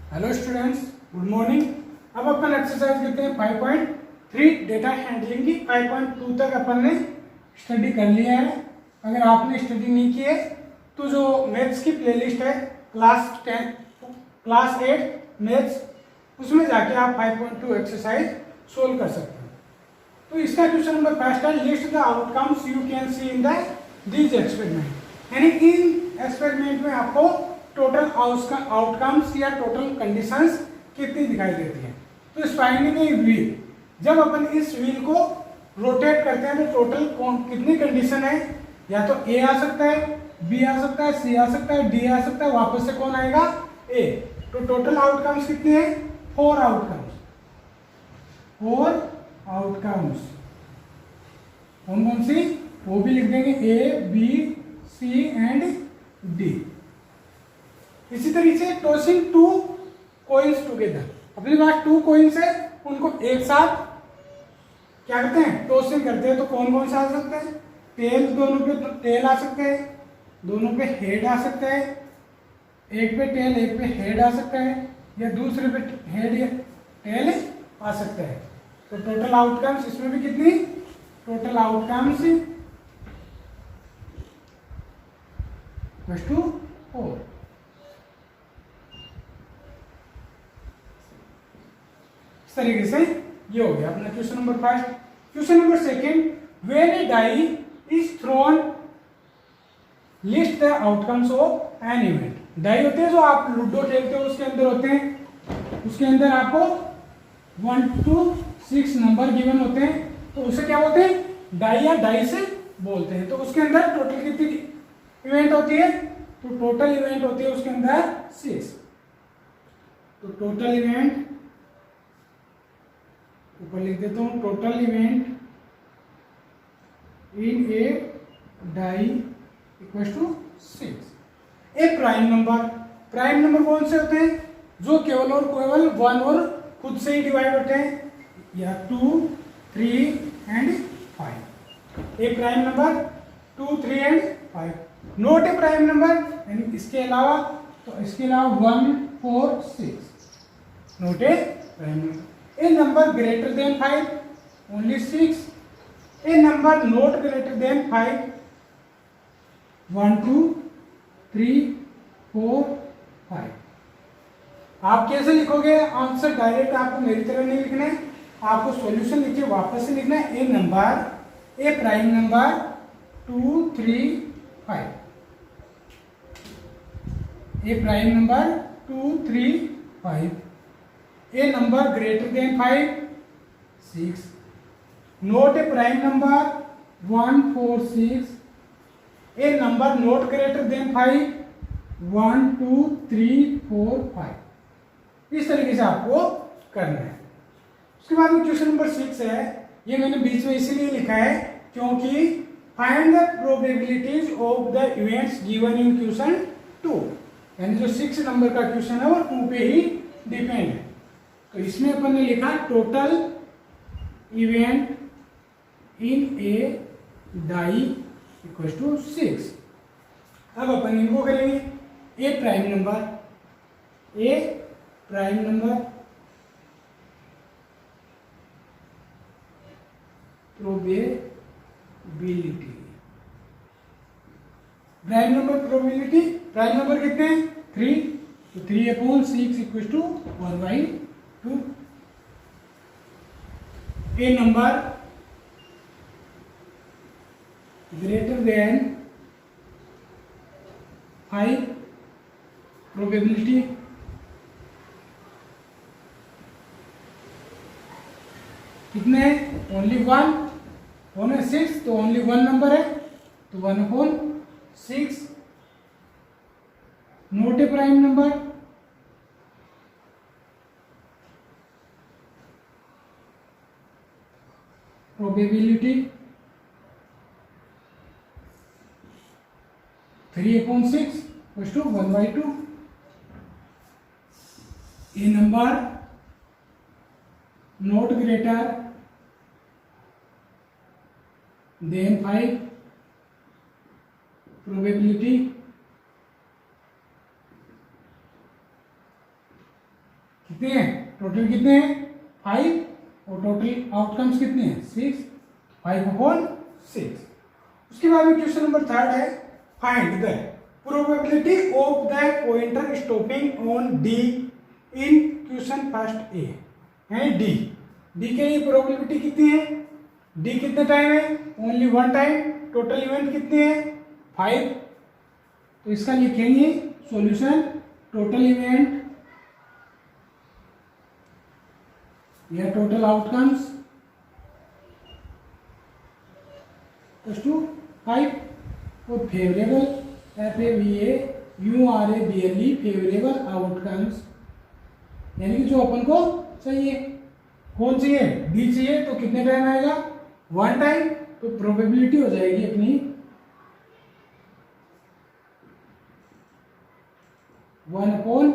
Hello students, good morning. अब अपन exercise करते हैं 5.3 डेटा हैंडलिंग की। 5.2 तक अपन ने स्टडी कर लिया है। अगर आपने स्टडी नहीं की है तो जो मैथ्स की प्लेलिस्ट है क्लास 8 मैथ्स, उसमें जाके आप 5.2 एक्सरसाइज सोल्व कर सकते हैं। तो इसका क्वेश्चन नंबर फर्स्ट है, list the outcomes you can see in these experiment. यानी इन एक्सपेरिमेंट में आपको टोटल आउटकम्स या टोटल कंडीशंस कितनी दिखाई देती हैं। तो इस फाइंडिंग ए व्हील, जब अपन इस व्हील को रोटेट करते हैं तो टोटल कितनी कंडीशन है, या तो ए आ सकता है, बी आ सकता है, सी आ सकता है, डी आ सकता है, वापस से कौन आएगा, ए। तो टोटल आउटकम्स कितने हैं, 4 आउटकम्स। 4 आउटकम्स कौन कौन सी, वो भी लिख देंगे, A B C and D. इसी तरीके से टॉसिंग 2 कॉइन्स टुगेदर, अपने पास 2 कॉइन्स है, उनको एक साथ क्या करते हैं, टॉसिंग करते हैं। तो कौन कौन से आ सकते हैं, टेल, दोनों पे टेल आ सकते हैं, दोनों पे हेड आ सकते हैं, एक पे टेल एक पे हेड आ सकता है, या दूसरे पे हेड या टेल आ सकता है। तो टोटल आउटकम्स इसमें भी कितनी, टोटल आउटकम्स = 4। इस तरीके से ये हो गया अपना question number first. Question number second, when a die is thrown list the outcomes of an event. Die होते हैं जो आप लूडो खेलते हो उसके अंदर होते हैं, उसके अंदर आपको 1 to 6 नंबर गिवन होते हैं, तो उसे क्या बोलते हैं, डाई या डाइस बोलते हैं। तो उसके अंदर टोटल कितनी इवेंट होती है, तो टोटल इवेंट होती है उसके अंदर 6। तो टोटल इवेंट ऊपर लिख देता हूं, total event in a die = 6। A prime number, prime number कौन से होते हैं, जो केवल और केवल 1 और खुद से ही डिवाइड होते हैं, या 2 3 and 5। A prime number 2 3 and 5। Not a prime number, यानी इसके अलावा, तो इसके अलावा 1 4 6 not a prime number. A number greater than 5 only 6. A number not greater than 5 1 2 3 4 5। आप कैसे लिखोगे आंसर, डायरेक्ट आपको मेरी तरह नहीं लिखना है, आपको सॉल्यूशन लिखिए वापस से लिखना है। ए prime number 2 3 5, A prime number 2 3 5। A number greater than 5 6, not a prime number 1 4 6। A number not greater than 5 1 2 3 4 5। इस तरीके से आपको करना है। उसके बाद में क्वेश्चन नंबर 6 है, ये मैंने बीच में इसलिए लिखा है क्योंकि find the probabilities of the events given in question 2, यानी जो 6 नंबर का क्वेश्चन है वो 2 पे ही डिपेंड है। तो इसमें अपन ने लिखा total event in a die = 6। अब अपन इनको करेंगे, a prime number probability, prime number कितने हैं, 3, तो 3/6 = 1/2। A number greater than 5, probability कितने हैं, ओनली 1, 1/6, तो ओनली 1 नंबर है, तो 1/6। Not a prime number, probability 3/6 = 1/2। A number not greater than 5, probability कितने हैं टोटल, कितने हैं 5, और टोटल आउटकम्स कितने हैं 6, 5/6। उसके बाद में क्वेश्चन नंबर 3 है, find the probability of the pointer stopping on D in question first A, यानी डी के लिए प्रोबेबिलिटी कितनी है, डी कितने टाइम है, ओनली 1 टाइम, टोटल इवेंट कितने हैं 5। तो इसका लिखेंगे सॉल्यूशन, टोटल इवेंट या टोटल आउटकम्स टू 5, और फेवरेबल FAVAURABLE फेवरेबल आउटकम्स, यानी कि जो अपन को चाहिए, कौन चाहिए, डी चाहिए, तो कितने टाइम आएगा 1 टाइम, तो प्रोबेबिलिटी हो जाएगी अपनी 1/5,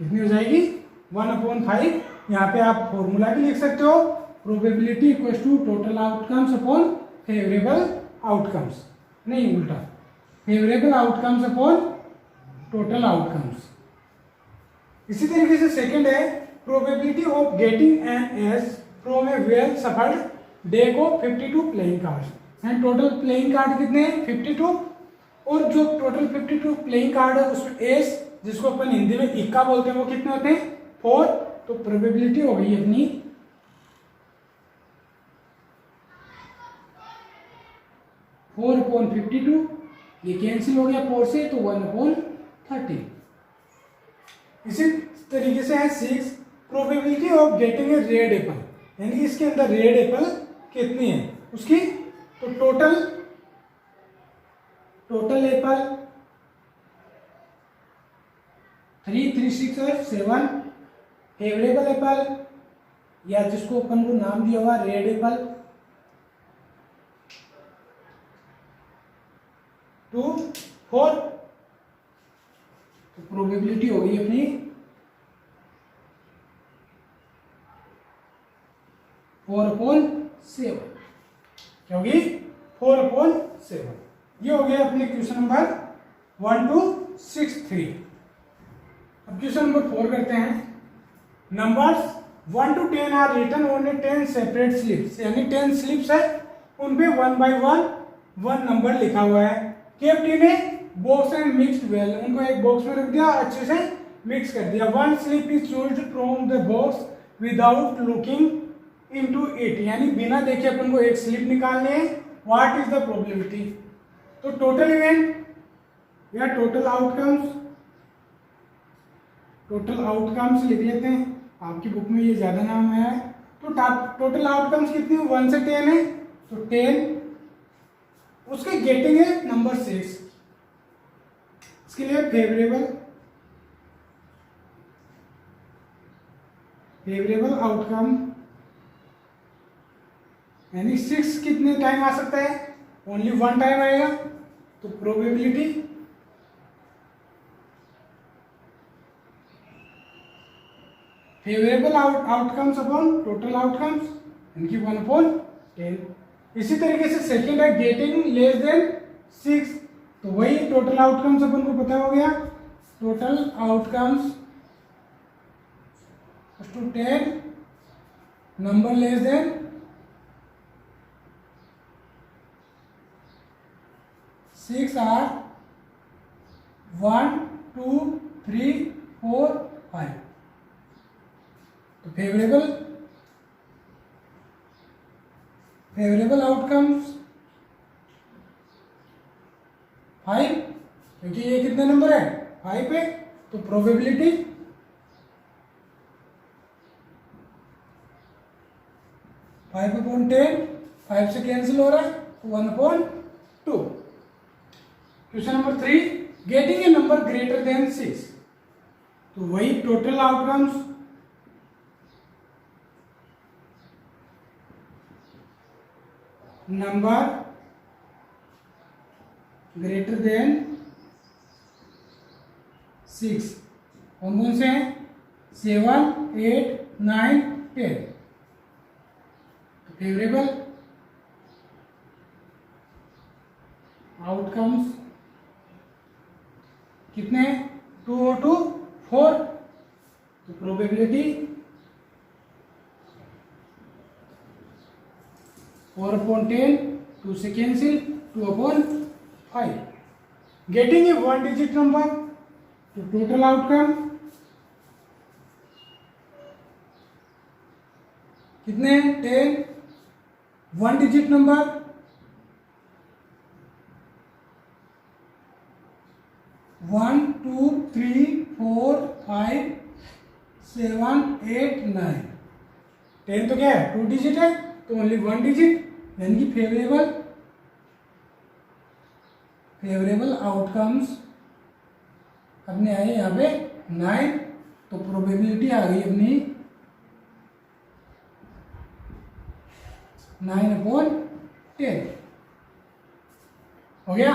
कितनी हो जाएगी 1/5। यहाँ पे आप फॉर्मूला भी लिख सकते हो, probability equals to total outcomes upon favourable outcomes, नहीं उल्टा, favourable outcomes upon total outcomes. इसी तरीके से सेकंड है, probability of getting an ace from a well shuffled deck को 52 playing card, and total playing card कितने हैं 52, और जो टोटल 52 प्लेइंग कार्ड है उसमें एस, जिसको अपन हिंदी में इक्का बोलते हैं, वो कितने होते हैं 4, तो प्रोबेबिलिटी हो गई अपनी 4/52, ये कैंसिल हो गया 4 से, तो 1/30। इसी तरीके से है 6, probability of getting a red Apple, यानी कि इसके अंदर रेड एप्पल कितनी है उसकी, तो टोटल एप्पल 3, 3, 6 और 7, फेवरेबल एप्पल या जिसको अपन को नाम दिया हुआ रेड एप्पल 2, 4, तो प्रोबेबिलिटी होगी अपनी 4/7, क्या होगी 4/7। ये हो गया अपने क्वेश्चन नंबर 1 to 6, 3। अब क्वेश्चन नंबर 4 करते हैं। Numbers 1 to 10 are written on a 10 separate slips, यानी 10 स्लिप्स है, उन पे 1 by 1 नंबर लिखा हुआ है। Kept in a box and mixed well, उनको एक बॉक्स में रख दिया, अच्छे से मिक्स कर दिया। 1 slip is chosen from the box without looking into it, यानी बिना देखे अपन को एक स्लिप निकालनी है। व्हाट इज द प्रोबेबिलिटी, तो टोटल इवेंट या टोटल आउटकम्स लिख लेते हैं, आपकी बुक में ये ज्यादा नाम आया है। तो टोटल आउटकम्स कितने 1 से 10 है, तो 10, उसके गेटिंग है नंबर 6, इसके लिए फेवरेबल आउटकम, यानी 6 कितने टाइम आ सकता है, ओनली 1 टाइम आएगा, तो probability favourable outcomes upon total outcomes, यानी कि 1/10। इसी तरीके से सेकंड है गेटिंग लेस देन 6, तो वही टोटल आउटकम्स अपन को पता हो गया, total outcomes to 10 number less than 6 are 1, 2, 3, 4, 5, तो फेवरेबल आउटकम्स 5, क्योंकि ये कितने नंबर है 5 पे, तो प्रोबेबिलिटी फाइव अपॉन 10, 5 से कैंसिल हो रहा है, तो 1/2। Question number 3, getting a number greater then 6, तो वही total outcomes, number greater then 6, कौन से हैं 7, 8, 9, 10, फेवरेबल आउटकम्स कितने 2 और 2 4, तो प्रोबेबिलिटी 4/10 2 से cancel 2/5 getting a 1 digit number तो टोटल आउटकम कितने 10 1 डिजिट नंबर 1 2 3 4 5 7 8 9 10 तो क्या है 2 डिजिट है तो ओनली 1 डिजिट यानी कि फेवरेबल आउटकम्स अपने आए यहाँ पे 9 तो प्रोबेबिलिटी आ गई अपनी 9/10 हो गया।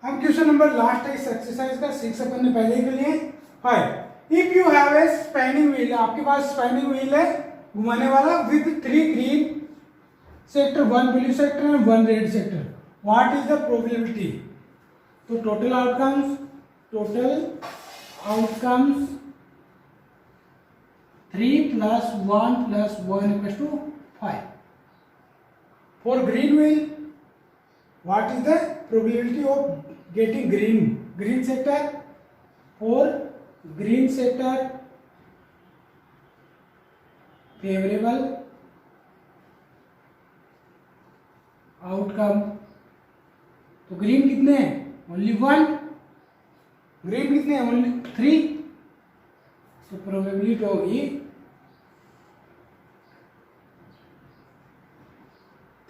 अब क्वेश्चन नंबर लास्ट है इस एक्सरसाइज का 6 अपन ने पहले ही कर लिए 5 if you have a spinning wheel आपके पास स्पिनिंग व्हील है घुमाने वाला with 3 green sector 1 blue sector and 1 red sector what is the probability तो total outcomes 3 + 1 + 1 = 5 for green wheel what is the probability of getting green sector for green sector favorable outcome तो green कितने हैं only 1 green कितने हैं only 3 तो probability होगी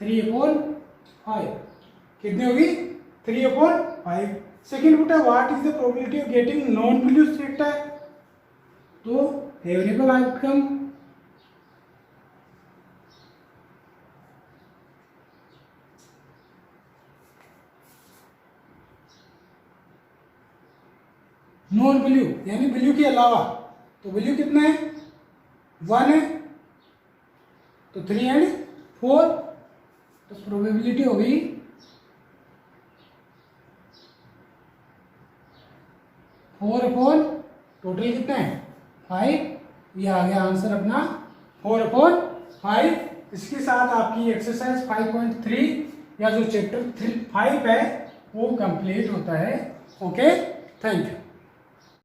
3/5 कितनी होगी 3/5 सेकेंड पूछा what is the probability of getting non blue sector तो फेवरेबल आउटकम नॉन ब्लू यानी ब्लू के अलावा तो ब्लू कितना है 1 है तो 3 एंड 4 तो प्रोबेबिलिटी हो गई 4/, टोटल कितना है 5 ये आ गया आंसर अपना 4/5 इसके साथ आपकी एक्सरसाइज 5.3 या जो चैप्टर 5 है वो कंप्लीट होता है ओके थैंक यू।